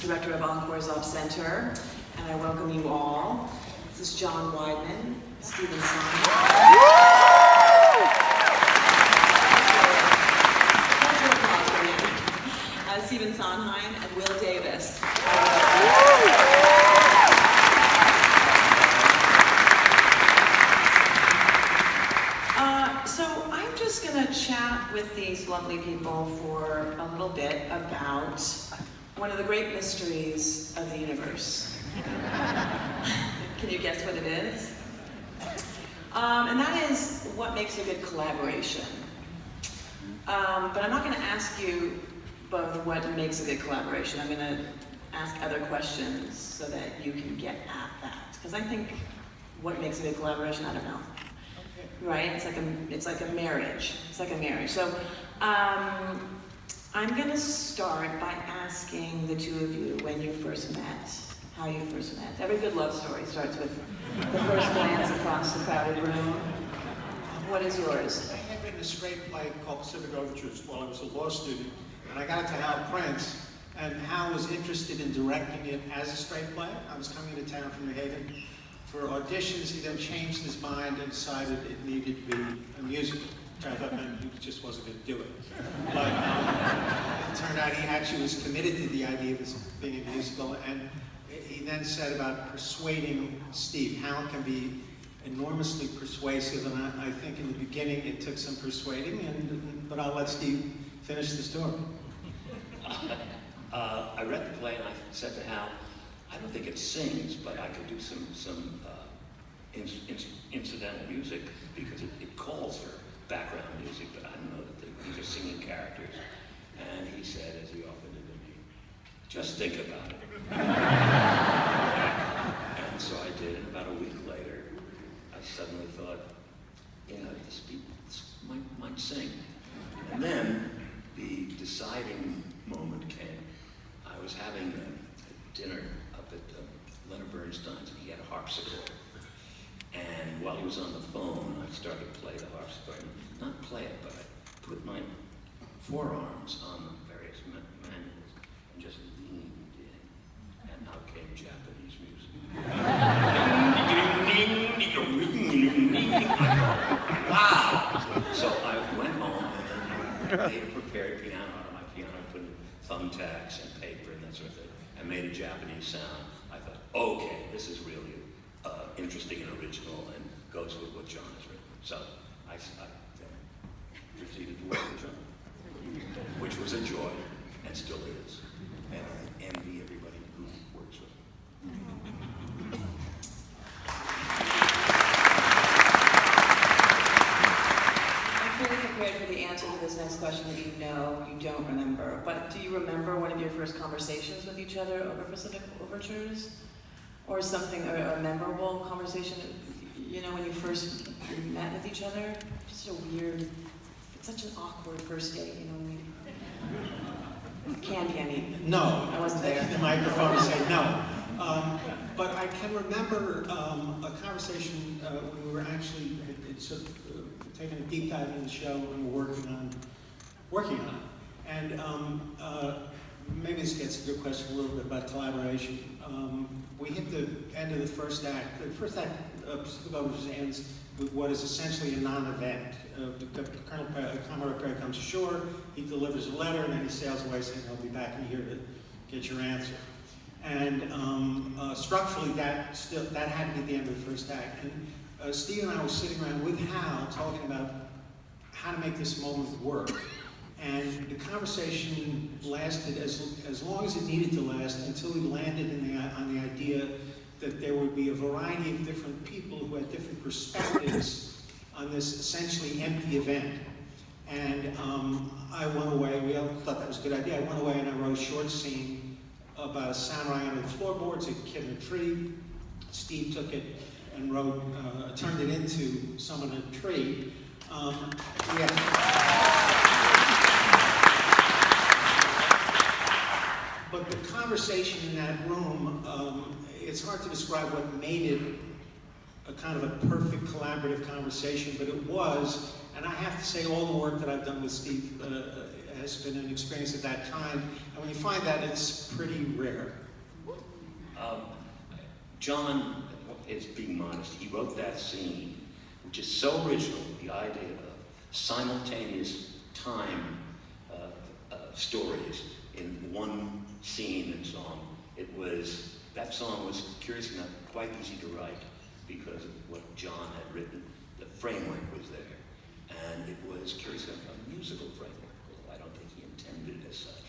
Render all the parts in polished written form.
director of Encores Off Center, and I welcome you all. This is John Weidman, Stephen Sondheim. Stephen Sondheim and Will Davis. So I'm just going to chat with these lovely people for a little bit about one of the great mysteries of the universe. Can you guess what it is? And that is what makes a good collaboration. But I'm not going to ask you both what makes a good collaboration. I'm going to ask other questions so that you can get at that. Because I think what makes a good collaboration, I don't know. Right? It's like a marriage. It's like a marriage. So I'm going to start by asking the two of you when you first met, how you first met. Every good love story starts with the first glance across the crowded room. What is yours? I had written a straight play called Pacific Overtures while I was a law student, and I got it to Hal Prince, and Hal was interested in directing it as a straight play. I was coming to town from New Haven for auditions. He then changed his mind and decided it needed to be a musical, which I thought meant he just wasn't going to do it. But it turned out he actually was committed to the idea of this being a musical, and he then said about persuading Steve. Hal can be enormously persuasive, and I think in the beginning it took some persuading, but I'll let Steve finish the story. I read the play and I said to Hal, I don't think it sings, but I could do some incidental music because it calls for background music, but I don't know that these are singing characters. And he said, as he often did to me, just think about it. And so I did, and about a week later, I suddenly thought, this might sing. And then the deciding moment came. I was having a dinner up at Leonard Bernstein's, and he had a harpsichord. And while he was on the phone, I started to play the harpsichord. Not play it, but I put my forearms on the various manuals and just leaned in. And out came Japanese music. Wow! So I went home and made a prepared piano out of my piano. I put thumbtacks and paper and that sort of thing. I made a Japanese sound. I thought, okay, this is really interesting and original and goes with what John has written. So I then proceeded to work with John, which was a joy and still is. And I envy everybody who works with him. I'm fully prepared for the answer to this next question that you don't remember. But do you remember one of your first conversations with each other over Pacific Overtures? Or something, or a memorable conversation, when you first met with each other? Just a weird, it's such an awkward first date, Candy, I mean. No. I wasn't there. The microphone to say no. But I can remember a conversation when we were actually taking a deep dive in the show and we were working on it. And maybe this gets a good question a little bit about collaboration. We hit the end of the first act. The first act of Pacific Overtures ends with what is essentially a non-event. Commodore Perry comes ashore, he delivers a letter, and then he sails away saying, I'll be back in here to get your answer. And structurally, that had to be the end of the first act. And Steve and I were sitting around with Hal talking about how to make this moment work. And the conversation lasted as long as it needed to last until we landed on the idea that there would be a variety of different people who had different perspectives on this essentially empty event. And I went away, we all thought that was a good idea. I went away and I wrote a short scene about a samurai under the floorboards, a kid in a tree. Steve took it and turned it into someone in a tree. But the conversation in that room, it's hard to describe what made it a kind of a perfect collaborative conversation, but it was, and I have to say all the work that I've done with Steve has been an experience of that kind. And when you find that, it's pretty rare. John is being modest. He wrote that scene, which is so original, the idea of simultaneous time stories in one scene and song. That song was, curious enough, quite easy to write because of what John had written. The framework was there. And it was, curious enough, a musical framework, although I don't think he intended it as such.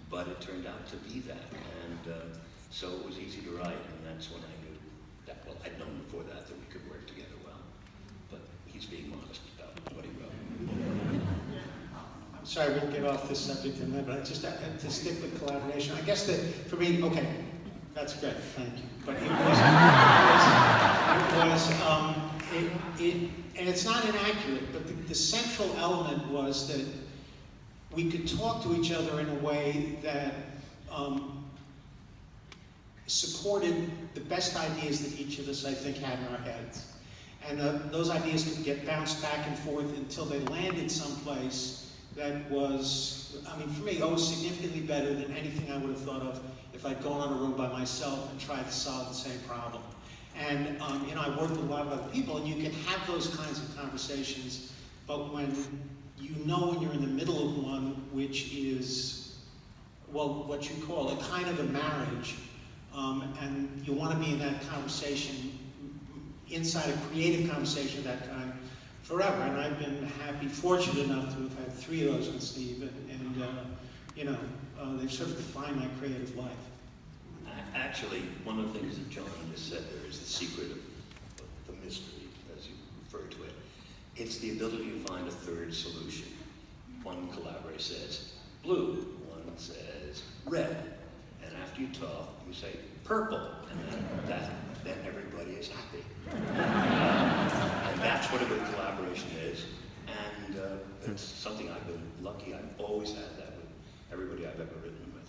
But it turned out to be that. And so it was easy to write, and that's when I knew that, well, I'd known before that we could work together well. But he's being modest about what he wrote. I'm sorry, we'll get off this subject in a minute, but I just to stick with collaboration. I guess that for me, okay, that's great, thank you. But and it's not inaccurate, but the central element was that we could talk to each other in a way that supported the best ideas that each of us, I think, had in our heads. And those ideas could get bounced back and forth until they landed someplace that was, I mean, for me, always significantly better than anything I would have thought of if I'd gone on a room by myself and tried to solve the same problem. And I worked with a lot of other people, and you can have those kinds of conversations, but when you're in the middle of one, which is, well, what you call a kind of a marriage, and you want to be in that conversation, inside a creative conversation of that kind, forever. And I've been fortunate enough to have had 3 of those with Steve, and they've sort of defined my creative life. Actually, one of the things that John just said there is the secret of the mystery, as you refer to it. It's the ability to find a third solution. One collaborator says blue, one says red, and after you talk, you say purple, and then everybody is happy. And that's what a good collaboration is, and it's something I've been lucky. I've always had that with everybody I've ever written with.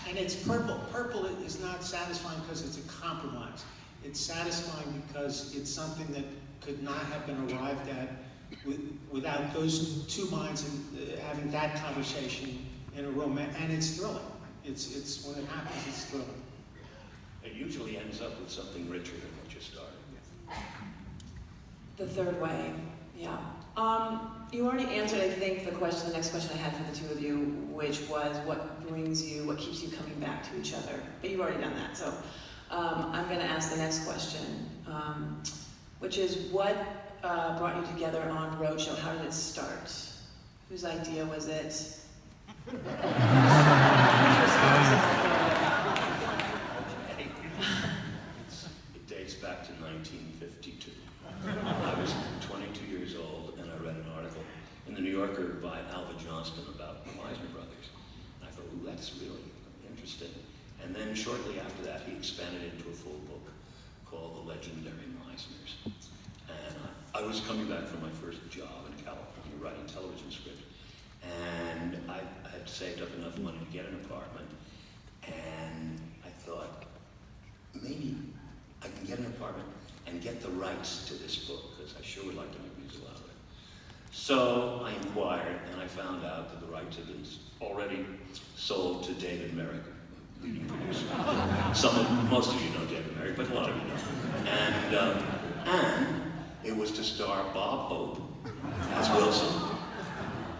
And it's purple. Purple is not satisfying because it's a compromise. It's satisfying because it's something that could not have been arrived at without those two minds and having that conversation in a room. And it's thrilling. It's when it happens, it's thrilling. It usually ends up with something richer than what you started with. The third way, yeah. You already answered, I think, the next question I had for the two of you, which was what keeps you coming back to each other? But you've already done that, so I'm going to ask the next question, which is what brought you together on Roadshow? How did it start? Whose idea was it? Who's responsible for it? It dates back to 1952. I was 22 years old, and I read an article in the New Yorker by Alva Johnston about the Weisner brothers. And I thought, ooh, that's really interesting. And then shortly after that, he expanded into a full book called The Legendary Meisners. And I was coming back from my first job in California, writing television script. And I had saved up enough money to get an apartment. And I thought, maybe I can get an apartment and get the rights to this book, because I sure would like to make music out of it. So I inquired, and I found out that the rights had been already sold to David Merrick, leading producer. Most of you know David Merrick, but a lot of you don't. And it was to star Bob Hope as Wilson,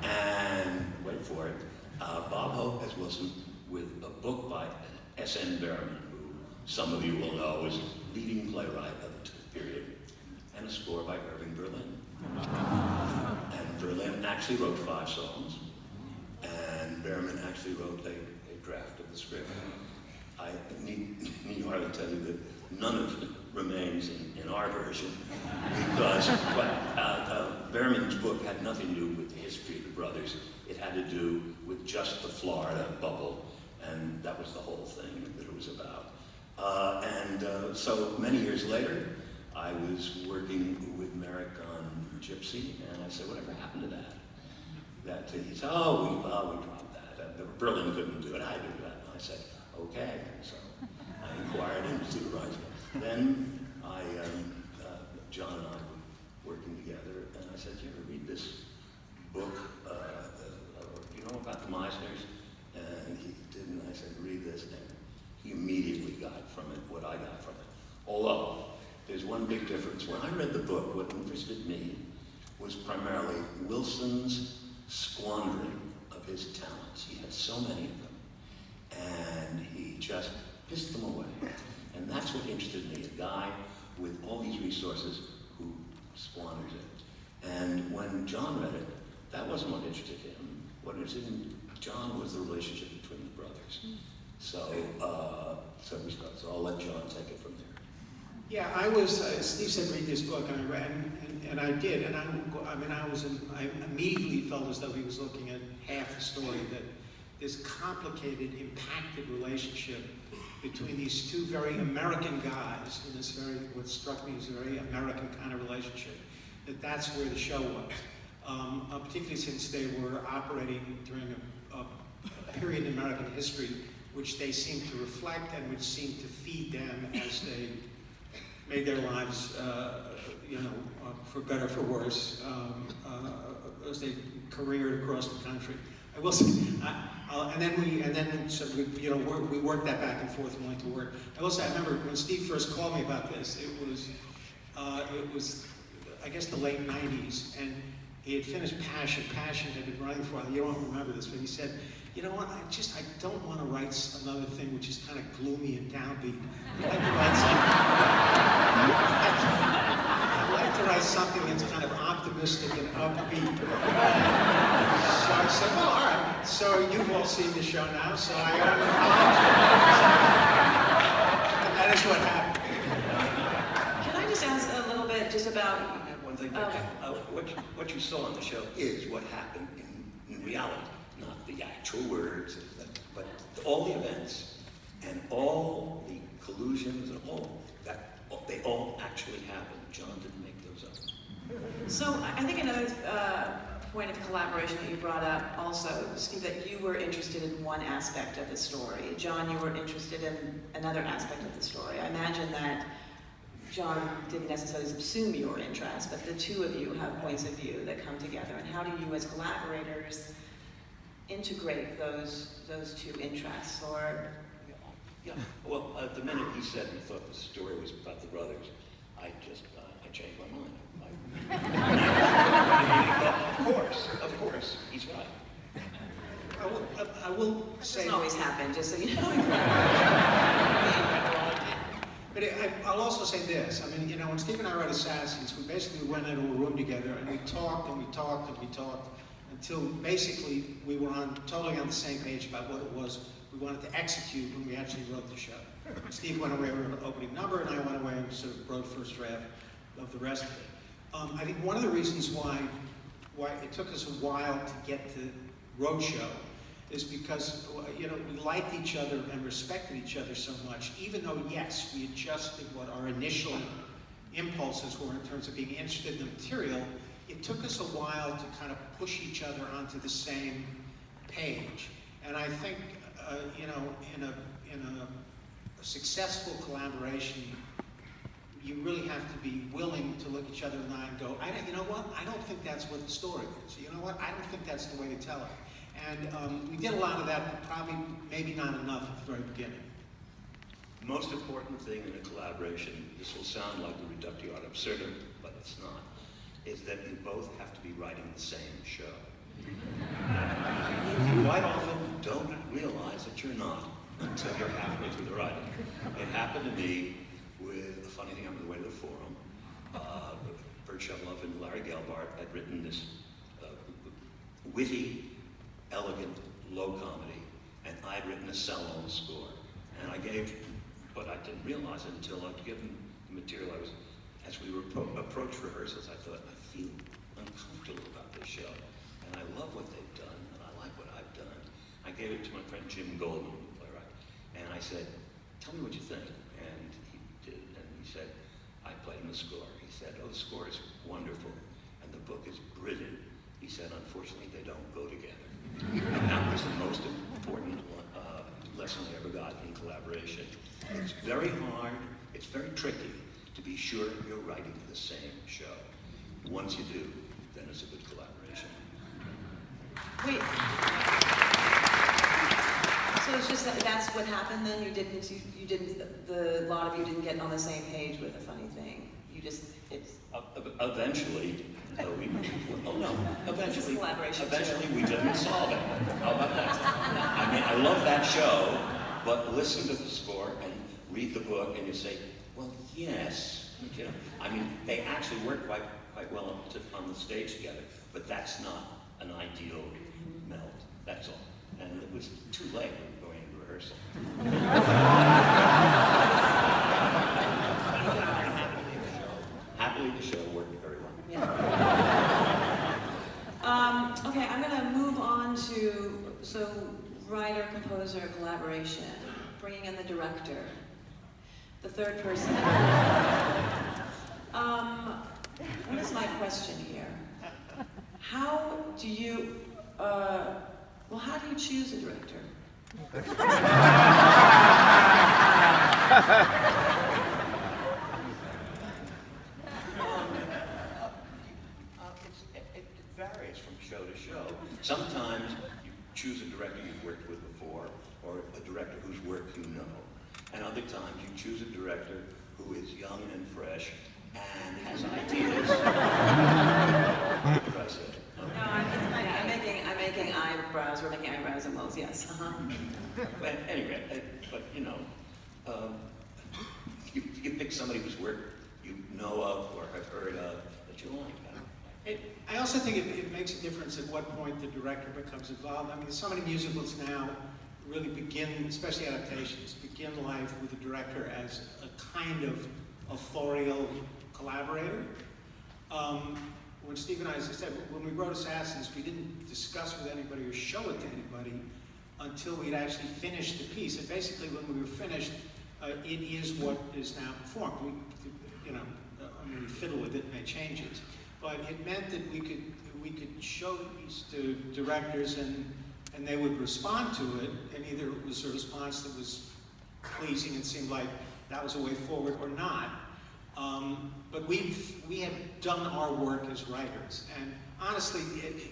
and wait for it, Bob Hope as Wilson with a book by S.N. Berman, who some of you will know is leading playwright of the period, and a score by Irving Berlin. And Berlin actually wrote 5 songs, and Berman actually wrote a draft of the script. I need hardly tell you that none of it remains in our version, because Berman's book had nothing to do with the history of the brothers. It had to do with just the Florida bubble, and that was the whole thing that it was about. So many years later, I was working with Merrick on Gypsy, and I said, whatever happened to that? He said, we dropped that. Berlin couldn't do it, I did that. And I said, okay. So I inquired into the writing. Then John and I were working together, and I said, you ever read this book, from it what I got from it. Although, there's one big difference. When I read the book, what interested me was primarily Wilson's squandering of his talents. He had so many of them, and he just pissed them away. And that's what interested me, a guy with all these resources who squanders it. And when John read it, that wasn't what interested him. What interested John was the relationship between the brothers. So I'll let John take it from there. Yeah, I was, Steve said read this book, and I read, and I did, and I immediately felt as though he was looking at half the story, that this complicated, impacted relationship between these two very American guys, in this very, what struck me as a very American kind of relationship, that's where the show was. Particularly since they were operating during a period in American history which they seemed to reflect and which seemed to feed them as they made their lives, for better or for worse, as they careered across the country. I will say, we worked that back and forth and went to work. I will say, I remember when Steve first called me about this, it was, I guess, the late '90s, and he had finished Passion. Passion had been running for a while. You don't remember this, but he said, you know what, I don't want to write another thing which is kind of gloomy and downbeat. I'd like to write something that's kind of optimistic and upbeat. So I said, well, all right. So you've all seen the show now, so I and that is what happened. Can I just ask a little bit just about... One thing, what you saw on the show is what happened in reality, not the actual words, but all the events and all the collusions and all that, they all actually happened. John didn't make those up. So I think another point of collaboration that you brought up also, Steve, that you were interested in one aspect of the story. John, you were interested in another aspect of the story. I imagine that John didn't necessarily subsume your interest, but the two of you have points of view that come together. And how do you, as collaborators, integrate those two interests? Or yeah. Well, the minute he said he thought the story was about the brothers, I changed my mind. Of course, he's right. I will say... It doesn't always happen, just so you know. But I'll also say this. I mean, when Steve and I wrote Assassins, we basically went into a room together and we talked and we talked and we talked until basically we were totally on the same page about what it was we wanted to execute when we actually wrote the show. Steve went away with an opening number, and I went away and sort of wrote first draft of the rest of it. I think one of the reasons why it took us a while to get to Roadshow is because we liked each other and respected each other so much, even though, yes, we adjusted what our initial impulses were in terms of being interested in the material. It took us a while to kind of push each other onto the same page. And I think, in a successful collaboration, you really have to be willing to look each other in the eye and go, you know what? I don't think that's what the story is. You know what? I don't think that's the way to tell it. And we did a lot of that, but probably maybe not enough at the very beginning. The most important thing in a collaboration, this will sound like the reductio ad absurdum, but it's not, is that you both have to be writing the same show. You quite often don't realize that you're not until you're halfway through the writing. It happened to me with a funny thing on the way to the forum. Bert Shoveloff and Larry Gelbart had written this witty, elegant, low comedy, and I'd written a sell-on score. And I but I didn't realize it until I'd given the material. As we were approached rehearsals, I thought, I feel uncomfortable about this show, and I love what they've done, and I like what I've done. I gave it to my friend Jim Goldman, the playwright, and I said, tell me what you think. And he did, and he said, I played him the score. He said, oh, the score is wonderful, and the book is brilliant. He said, unfortunately, they don't go together. And that was the most important lesson I ever got in collaboration. It's very hard, it's very tricky to be sure you're writing the same show. Once you do, then it's a good collaboration. Wait. So So it's just that's what happened then? You didn't, the lot of you didn't get on the same page with a funny thing? You just, it's... Eventually, Eventually we didn't solve it. How about that? I mean, I love that show, but listen to the score and read the book and you say, well, yes, you know. I mean, they actually work quite well on the stage together, but that's not an ideal meld, that's all. And it was too late going into rehearsal. Happily, the show worked very well. Yeah. Okay, I'm going to move on to, writer, composer, collaboration, bringing in the director, the third person. What is my question here? How do you, how do you choose a director? It varies from show to show. Sometimes you choose a director you've worked with before, or a director whose work you know. And other times you choose a director who is young and fresh and has ideas. What did I say? No, I'm making eyebrows. We're making eyebrows and moles. Yes. But anyway, you know, you pick somebody whose work you know of or have heard of that you like. I also think it makes a difference at what point the director becomes involved. I mean, so many musicals now really begin, especially adaptations, begin life with the director as a kind of authorial collaborator. When Steve and I, as I said, when we wrote Assassins, we didn't discuss with anybody or show it to anybody until we'd actually finished the piece. And basically, when we were finished, it is what is now performed. We fiddle with it and make changes. But it meant that we could show the piece to directors and they would respond to it, and either it was a response that was pleasing and seemed like that was a way forward or not. But we have done our work as writers, and honestly,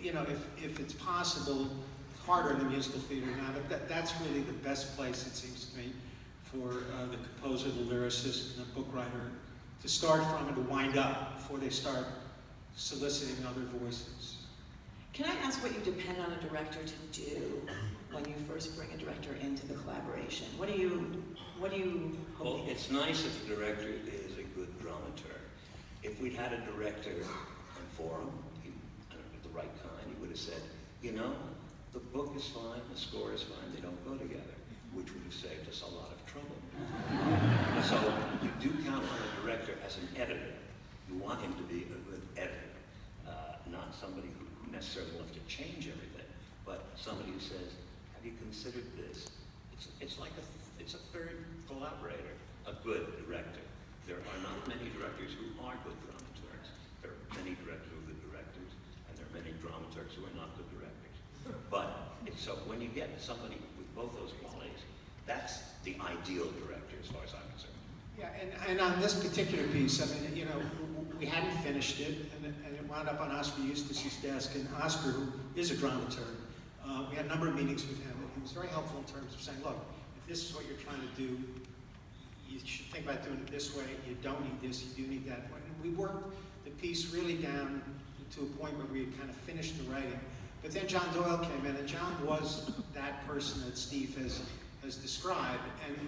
if it's possible, it's harder in the musical theater now, but that's really the best place, it seems to me, for the composer, the lyricist, and the book writer to start from and to wind up before they start soliciting other voices. Can I ask what you depend on a director to do when you first bring a director into the collaboration? What do you hope? Well, it's nice if the director is a good dramaturg. If we'd had a director and forum, the right kind, he would have said, you know, the book is fine, the score is fine, they don't go together, which would have saved us a lot of trouble. So you do count on a director as an editor. You want him to be a good editor, not somebody who necessarily wants to change everything, but somebody who says, have you considered this? It's like it's a third collaborator, a good director. There are not many directors who are good dramaturgs. There are many directors who are good directors, and there are many dramaturgs who are not good directors. But so when you get somebody with both those qualities, that's the ideal director as far as I'm concerned. Yeah, and on this particular piece, I mean, we hadn't finished it, and it wound up on Oscar Eustace's desk, and Oscar, who is a dramaturg, we had a number of meetings with him, and he was very helpful in terms of saying, look, if this is what you're trying to do, you should think about doing it this way, you don't need this, you do need that. And we worked the piece really down to a point where we had kind of finished the writing. But then John Doyle came in, and John was that person that Steve has described, and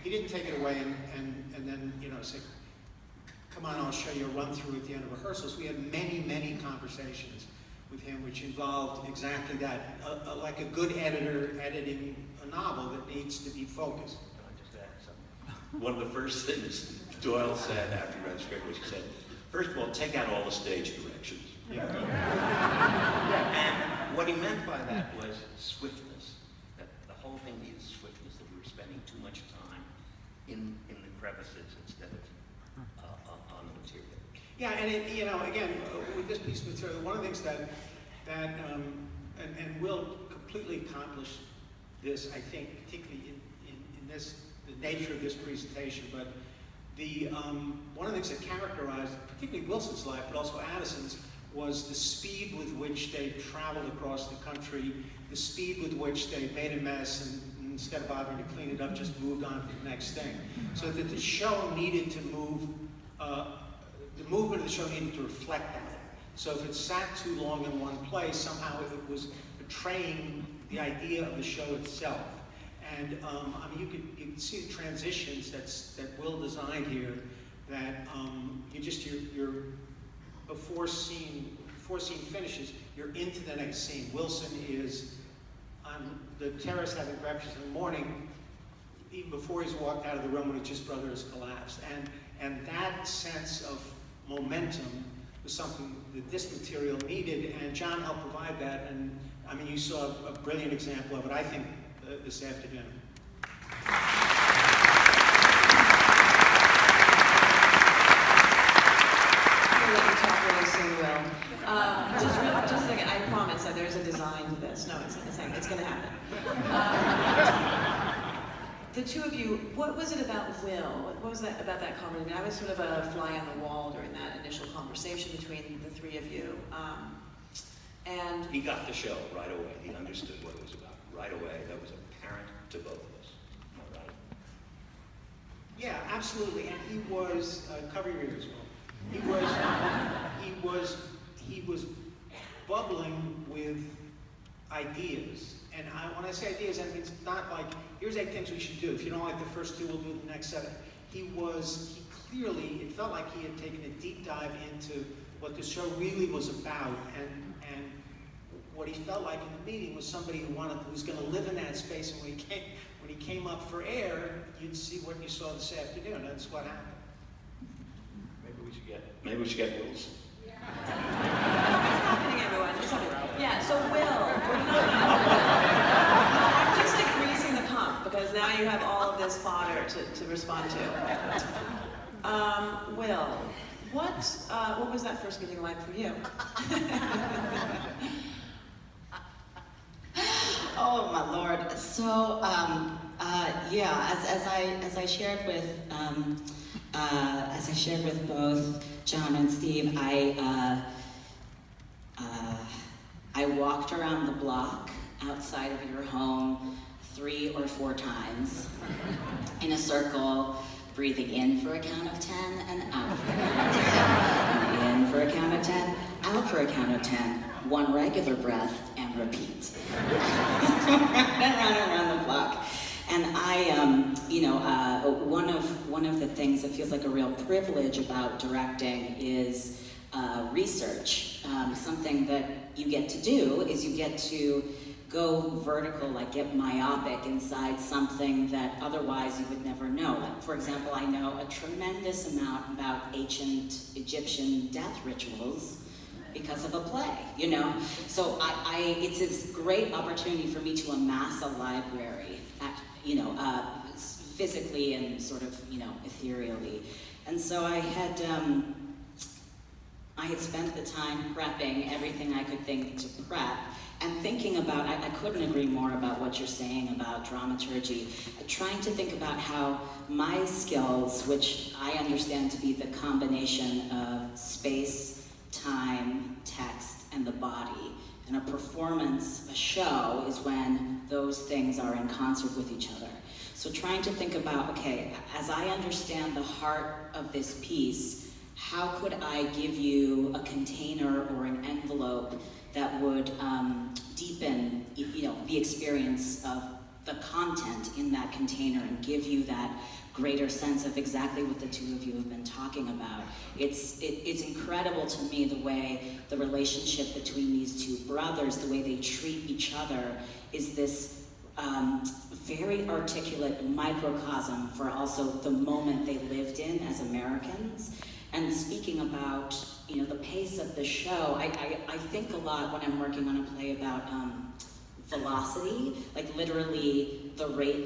he didn't take it away and then, say, come on, I'll show you a run-through at the end of rehearsals. We had many, many conversations with him, which involved exactly that, like a good editor editing a novel that needs to be focused. Can I just add something? One of the first things Doyle said after he read the script was, he said, first of all, take out all the stage directions. Yeah. And what he meant by that was swiftness. That the whole thing needed swiftness, that we were spending too much time in the crevices instead of on the material. Yeah, and again, with this piece of material, one of the things that will completely accomplish this, I think, particularly in this, the nature of this presentation, but one of the things that characterized particularly Wilson's life, but also Addison's, was the speed with which they traveled across the country, the speed with which they made a mess and instead of bothering to clean it up, just moved on to the next thing. So that the show needed to move, the movement of the show needed to reflect that. So if it sat too long in one place, somehow it was betraying the idea of the show itself. And I mean, you can see the transitions that Will designed here. That you're before scene finishes, you're into the next scene. Wilson is on the terrace having breakfast in the morning, even before he's walked out of the room when his brother has collapsed. And that sense of momentum was something that this material needed, and John helped provide that. And I mean, you saw a brilliant example of it, I think, this afternoon. I'll let you talk really soon, Will. Just a second, I promise that there's a design to this. No, it's going to happen. The two of you, what was it about Will? What was that about that comment? I mean, I was sort of a fly on the wall during that initial conversation between the three of you. And he got the show right away. He understood what it was about right away. That was apparent to both of us. Am I right? Yeah, absolutely. And he was cover your ears, Will. He was bubbling with ideas. And when I say ideas, I mean, it's not like, here's 8 things we should do. If you don't like the first 2, we'll do the next 7. He clearly, it felt like he had taken a deep dive into what the show really was about, and what he felt like in the meeting was somebody who was going to live in that space, and when he came up for air, you'd see what you saw this afternoon. That's what happened. Maybe we should get Wilson. what's happening, everyone? What's happening? Yeah, so Will, I'm just like greasing the pump, because now you have all of this fodder to respond to. Will, what was that first meeting like for you? Oh my Lord! So yeah, as I shared with both John and Steve, I walked around the block outside of your home 3 or 4 times in a circle, breathing in for a count of 10 and out for a count of 10. In for a count of 10, out for a count of 10. 1 regular breath and repeat. around the block. And one of the things that feels like a real privilege about directing is research. Something that you get to do is you get to go vertical, like get myopic inside something that otherwise you would never know. Like, for example, I know a tremendous amount about ancient Egyptian death rituals because of a play, you know? So it's this great opportunity for me to amass a library, physically and sort of, ethereally. And so I had spent the time prepping everything I could think to prep, and thinking about, I couldn't agree more about what you're saying about dramaturgy, trying to think about how my skills, which I understand to be the combination of space, time, text, and the body, and a performance, a show, is when those things are in concert with each other. So trying to think about, okay, as I understand the heart of this piece, how could I give you a container or an envelope that would deepen, the experience of the content in that container and give you that greater sense of exactly what the two of you have been talking about. It's incredible to me the way the relationship between these two brothers, the way they treat each other, is this very articulate microcosm for also the moment they lived in as Americans. And speaking about, the pace of the show, I think a lot when I'm working on a play about velocity, like literally the rate